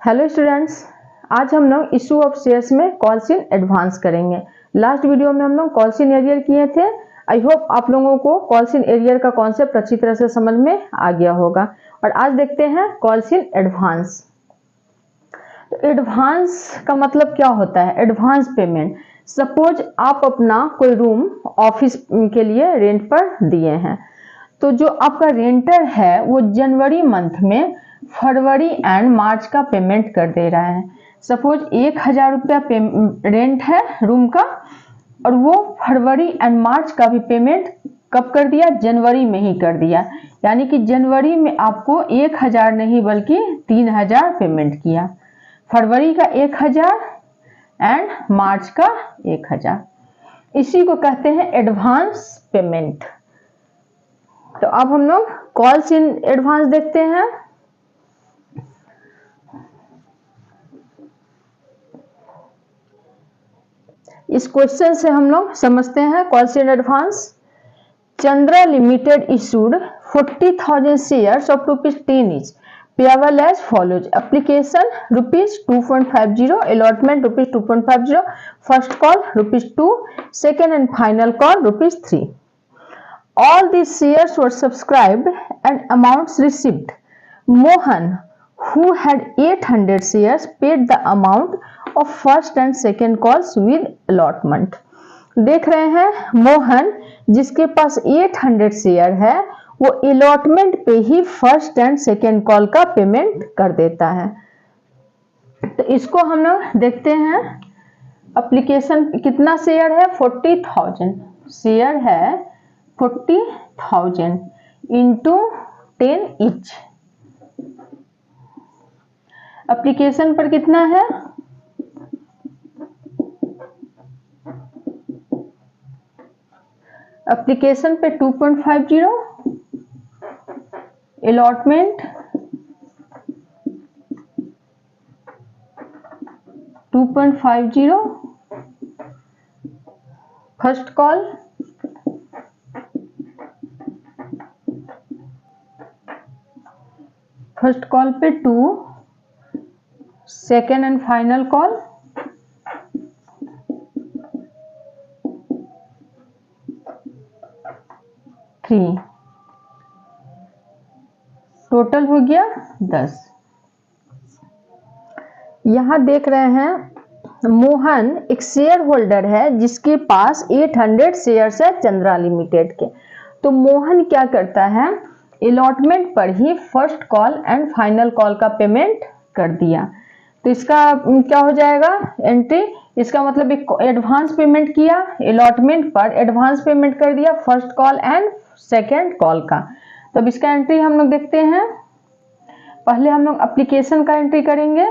Hello students, आज हम लोग इशू ऑफ शेयर्स में कॉल्स इन एडवांस करेंगे। लास्ट वीडियो में हम लोग कॉल्स इन एरियर किए थे। आई होप आप लोगों को कॉल्स इन एरियर का कॉन्सेप्ट अच्छी तरह से समझ में आ गया होगा। और आज देखते हैं कॉल्स इन एडवांस। तो एडवांस का मतलब क्या होता है? Advance payment. सपोज आप अपना कोई रूम ऑफिस के लिए रेंट पर दिए हैं, तो जो आपका रेंटर है वो जनवरी मंथ में फरवरी एंड मार्च का पेमेंट कर दे रहा है। सपोज 1000 रुपया रेंट है रूम का, और वो फरवरी एंड मार्च का भी पेमेंट कब कर दिया? जनवरी में ही कर दिया। यानी कि जनवरी में आपको 1000 नहीं बल्कि 3000 पेमेंट किया। फरवरी का 1000 एंड मार्च का 1000, इसी को कहते हैं एडवांस पेमेंट। तो अब हम लोग कॉल्स इन एडवांस देखते हैं। इस क्वेश्चन से हम लोग समझते हैं calls in advance. Chandra limited issued 40,000 shares of ₹10 each payable as follows: application ₹2.50, allotment ₹2.50, first call ₹2, second and final call ₹3. All these shares were subscribed and amounts received. Mohan, who had 800 shares, paid the amount of first and second calls with allotment. देख रहे हैं, मोहन जिसके पास 800 share है वो allotment पे ही first and second call का payment कर देता है। तो इसको हम लोग देखते हैं। एप्लीकेशन कितना शेयर है? 40,000 शेयर है। 40,000 इंटू 10 इच। एप्लीकेशन पर कितना है? एप्लीकेशन पे 2.50, अलॉटमेंट 2.50, फर्स्ट कॉल पे 2, second and final call 3, total हो गया 10। यहां देख रहे हैं मोहन एक शेयर होल्डर है जिसके पास 800 शेयर्स है चंद्रा लिमिटेड के। तो मोहन क्या करता है? अलॉटमेंट पर ही first call and final call का पेमेंट कर दिया। तो इसका क्या हो जाएगा एंट्री? इसका मतलब एक एडवांस पेमेंट किया, अलॉटमेंट पर एडवांस पेमेंट कर दिया first call and second call का। तो अब इसका एंट्री हम लोग देखते हैं। पहले हम लोग एप्लीकेशन का एंट्री करेंगे।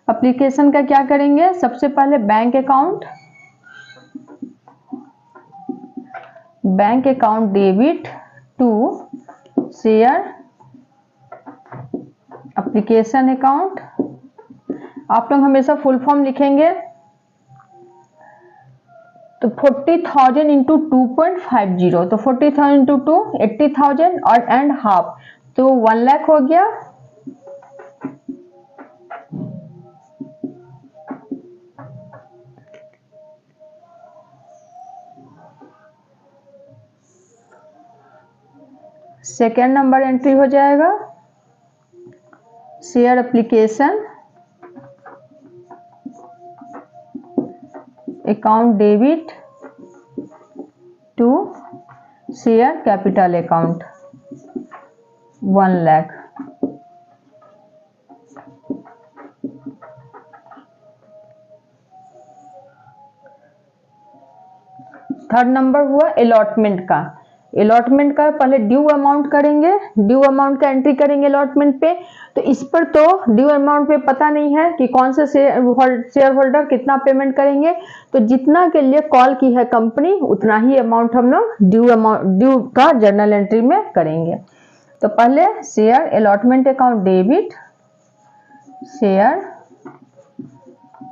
एप्लीकेशन का क्या करेंगे? सबसे पहले bank account debit to share application account. आप लोग हमेशा फुल फॉर्म लिखेंगे। तो 40,000 इंटू 2.50, तो 40,000 इंटू 2 80,000 और एंड हाफ, तो 1 लाख हो गया। सेकेंड नंबर एंट्री हो जाएगा share application account debit to share capital account 1 lakh. Third number हुआ अलॉटमेंट का। अलॉटमेंट का पहले ड्यू अमाउंट करेंगे, ड्यू अमाउंट का एंट्री करेंगे अलॉटमेंट पे। तो इस पर तो ड्यू अमाउंट पे पता नहीं है कि कौन से शेयर होल्डर कितना पेमेंट करेंगे। तो जितना के लिए कॉल की है कंपनी उतना ही अमाउंट हम लोग ड्यू का जर्नल एंट्री में करेंगे। तो पहले share allotment account debit, share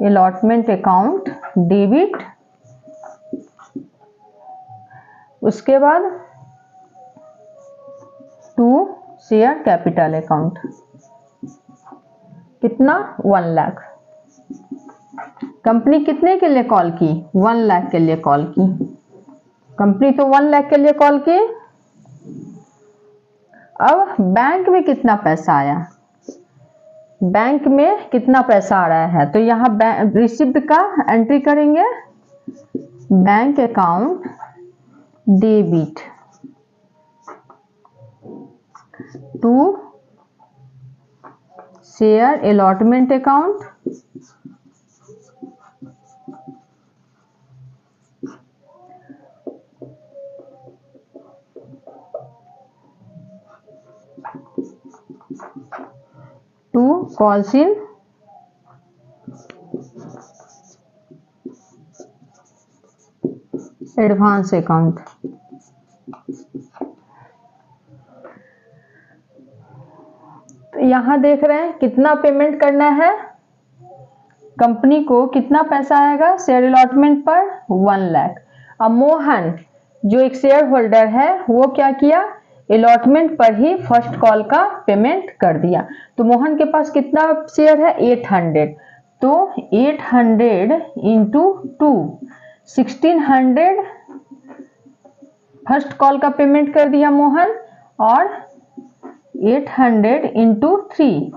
allotment account debit, उसके बाद टू शेयर कैपिटल अकाउंट। कितना 1 लाख। कंपनी कितने के लिए कॉल की? 1 लाख के लिए कॉल की। कंपनी तो 1 लाख के लिए कॉल की। अब बैंक में कितना पैसा आया? बैंक में कितना पैसा आ रहा है? तो यहाँ रिसिप्ट का एंट्री करेंगे। Bank account debit to share allotment account to calls in advance account. तो यहां देख रहे हैं कितना पेमेंट करना है। कंपनी को कितना पैसा आएगा शेयर अलॉटमेंट पर? 1 लाख। अब मोहन जो एक शेयर होल्डर है वो क्या किया? अलॉटमेंट पर ही फर्स्ट कॉल का पेमेंट कर दिया। तो मोहन के पास कितना शेयर है? 800। तो 800 इंटू 2 1600 फर्स्ट कॉल का पेमेंट कर दिया मोहन, और 800 इंटू 3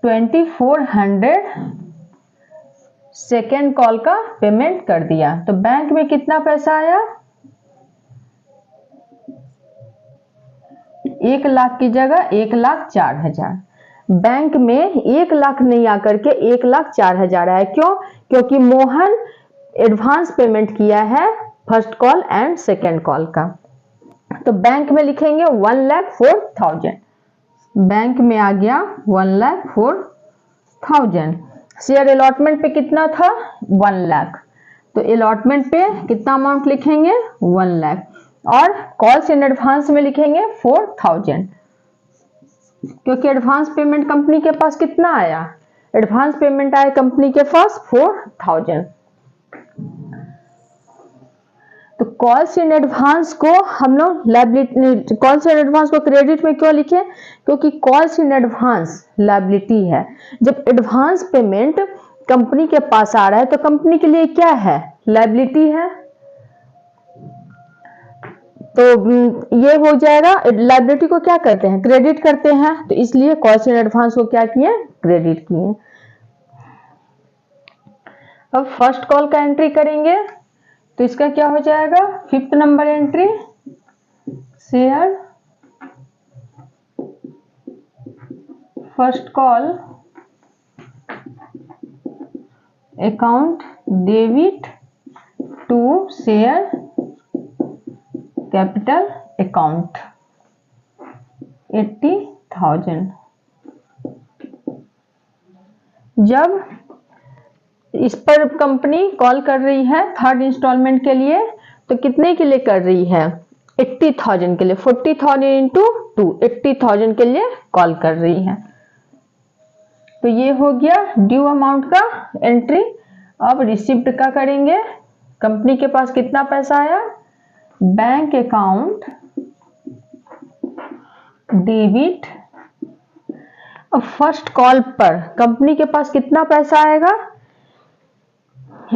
2400 सेकेंड कॉल का पेमेंट कर दिया। तो बैंक में कितना पैसा आया? 1 लाख की जगह 1,04,000। बैंक में 1 लाख नहीं आकर के 1,04,000 आया। क्यों? क्योंकि मोहन एडवांस पेमेंट किया है first call and second call का। तो बैंक में लिखेंगे 1,04,000। बैंक में आ गया 1,04,000। शेयर अलॉटमेंट पे कितना था? 1 लाख। तो अलॉटमेंट पे कितना अमाउंट लिखेंगे? 1 लाख। और कॉल्स इन एडवांस में लिखेंगे 4,000, क्योंकि एडवांस पेमेंट कंपनी के पास कितना आया? एडवांस पेमेंट आया कंपनी के पास 4,000। तो कॉल्स इन एडवांस को हम लोग लायबिलिटी, कॉल्स इन एडवांस को क्रेडिट में क्यों लिखे? क्योंकि कॉल्स इन एडवांस लायबिलिटी है। जब एडवांस पेमेंट कंपनी के पास आ रहा है तो कंपनी के लिए क्या है? लायबिलिटी है। तो ये हो जाएगा। लायबिलिटी को क्या करते हैं? क्रेडिट करते हैं। तो इसलिए कॉल्स इन एडवांस को क्या किए? क्रेडिट किए। अब फर्स्ट कॉल का एंट्री करेंगे तो इसका क्या हो जाएगा? 5th number entry, share first call account debit to share capital account 80,000। जब इस पर कंपनी कॉल कर रही है थर्ड इंस्टॉलमेंट के लिए, तो कितने के लिए कर रही है? 80,000 के लिए। 40,000 इंटू 2 80,000 के लिए कॉल कर रही है। तो ये हो गया ड्यू अमाउंट का एंट्री। अब रिसिप्ट का करेंगे। कंपनी के पास कितना पैसा आया? Bank account debit. अब फर्स्ट कॉल पर कंपनी के पास कितना पैसा आएगा?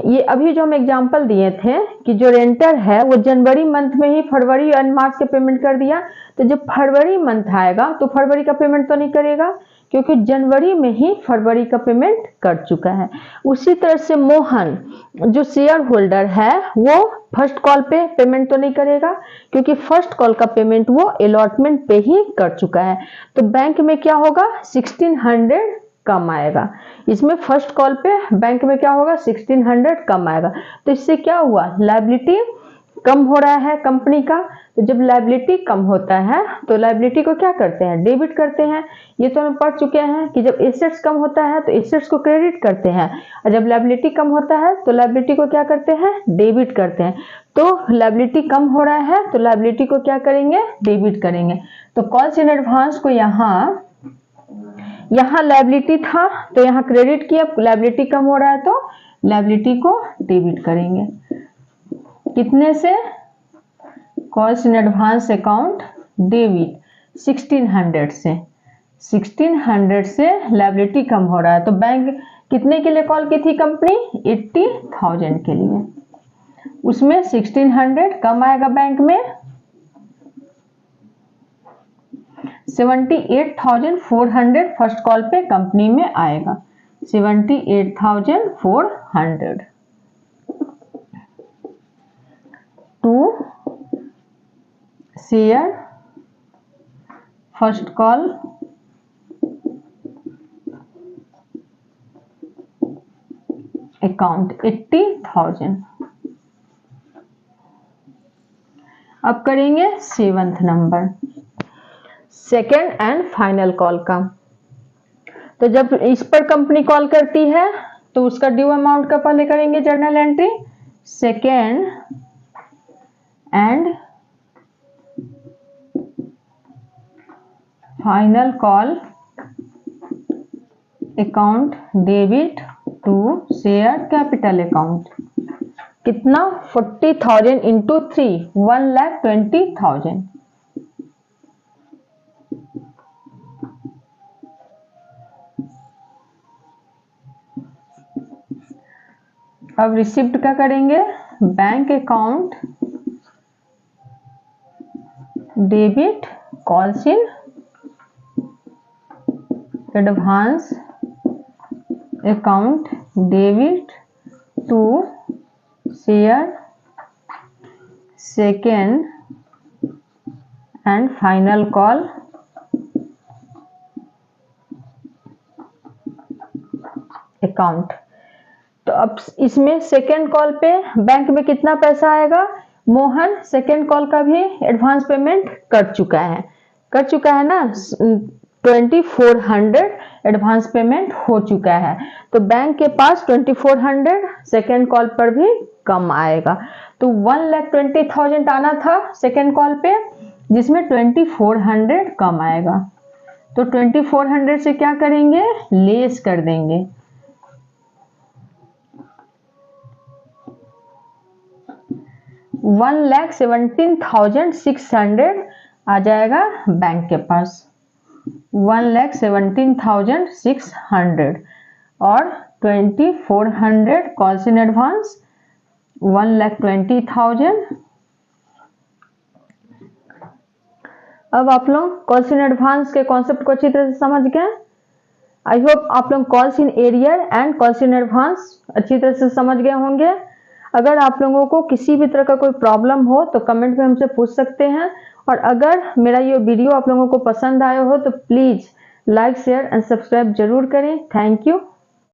ये अभी जो हम एग्जांपल दिए थे कि जो रेंटर है वो जनवरी मंथ में ही फरवरी एंड मार्च के पेमेंट कर दिया। तो जब फरवरी मंथ आएगा तो फरवरी का पेमेंट तो नहीं करेगा, क्योंकि जनवरी में ही फरवरी का पेमेंट कर चुका है। उसी तरह से मोहन जो शेयर होल्डर है वो फर्स्ट कॉल पे पेमेंट तो नहीं करेगा, क्योंकि फर्स्ट कॉल का पेमेंट वो अलॉटमेंट पे ही कर चुका है। तो बैंक में क्या होगा? 1600 कम आएगा। इसमें फर्स्ट कॉल पे बैंक में क्या होगा? 1600 कम आएगा। तो इससे क्या हुआ? लायबिलिटी कम हो रहा है कंपनी का। तो जब लायबिलिटी कम होता है तो लायबिलिटी को क्या करते हैं? डेबिट करते हैं। ये तो हम पढ़ चुके हैं कि जब एसेट्स कम होता है तो एसेट्स को क्रेडिट करते हैं, और जब लायबिलिटी कम होता है तो लायबिलिटी को क्या करते हैं? डेबिट करते हैं। तो लायबिलिटी कम हो रहा है तो लायबिलिटी को क्या करेंगे? डेबिट करेंगे। तो कॉल्स इन एडवांस को यहाँ लायबिलिटी था तो यहाँ क्रेडिट किया। लायबिलिटी कम हो रहा है तो लायबिलिटी को डेबिट करेंगे। कितने से? Calls in advance account debit 1600 से। 1600 से लायबिलिटी कम हो रहा है, तो बैंक कितने के लिए कॉल की थी कंपनी? 80,000 के लिए। उसमें 1600 कम आएगा बैंक में, 78,400 फर्स्ट कॉल पे कंपनी में आएगा, 78,400 to share first call account 80,000। अब करेंगे 7th number, second and final call का। तो जब इस पर कंपनी कॉल करती है तो उसका ड्यू अमाउंट का पहले करेंगे journal entry, second and final call account debit to share capital account. कितना? 40,000 इंटू 3, 1,20,000। अब रिसिप्ट का करेंगे, bank account debit calls in advance account debit to share second and final call account. तो अब इसमें सेकेंड कॉल पे bank में कितना पैसा आएगा? मोहन सेकेंड कॉल का भी एडवांस पेमेंट कर चुका है ना, 2400 एडवांस पेमेंट हो चुका है, तो बैंक के पास 2400 सेकेंड कॉल पर भी कम आएगा। तो 1,20,000 आना था सेकेंड कॉल पे, जिसमें 2400 कम आएगा। तो 2400 से क्या करेंगे? लेस कर देंगे, 1,17,600 आ जाएगा बैंक के पास, 1,17,600 और 2400 कॉल्स इन एडवांस 1,20,000। अब आप लोग कॉल्स इन एडवांस के कॉन्सेप्ट को अच्छी तरह से समझ गए। आई होप आप लोग calls in arrear and calls in advance अच्छी तरह से समझ गए होंगे। अगर आप लोगों को किसी भी तरह का कोई प्रॉब्लम हो तो कमेंट में हमसे पूछ सकते हैं, और अगर मेरा ये वीडियो आप लोगों को पसंद आया हो तो please like share and subscribe जरूर करें। Thank you.